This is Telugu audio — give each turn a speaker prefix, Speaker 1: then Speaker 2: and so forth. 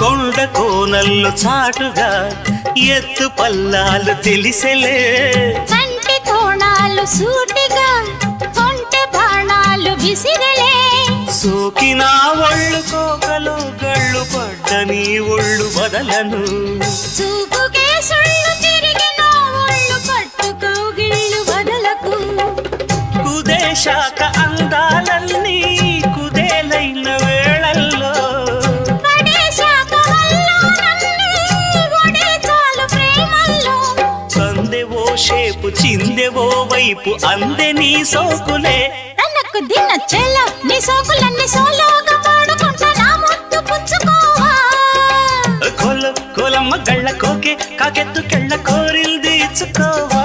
Speaker 1: కొండ కోనల్లో చాటుగా ఎత్తు పల్లాలు తెలిసెలే
Speaker 2: కంటి కోణాలు సూటిగా కొంటె బాణాలు విసిరలే
Speaker 1: సోకిన ఒళ్ళు కోకలు గళ్ళు పడ్డ నీ ఒళ్ళు వదలను
Speaker 2: చూపుకే సుళ్ళు తిరిగిన ఒళ్ళు పట్టుకో గిళ్ళు వదలకు
Speaker 1: కుదేశాక అందాలన్నీ కుదేలైన వేళల్లో
Speaker 2: పడేశాక హల్లోనన్నీ ఒడే చాలు ప్రేమల్లో
Speaker 1: సందెవో షేపు చిందెవో వైపు అందే నీ సోకులే
Speaker 2: తనకు దిన చెల్ల నీ సోకులన్నీ సోలోగా పాడుకుంటా నా ముద్దు పుచ్చుకోవా
Speaker 1: కొలమ్మ గళ్ళ కోకే కాకెత్తు కెళ్ళ కోరిల్ తీర్చుకోవా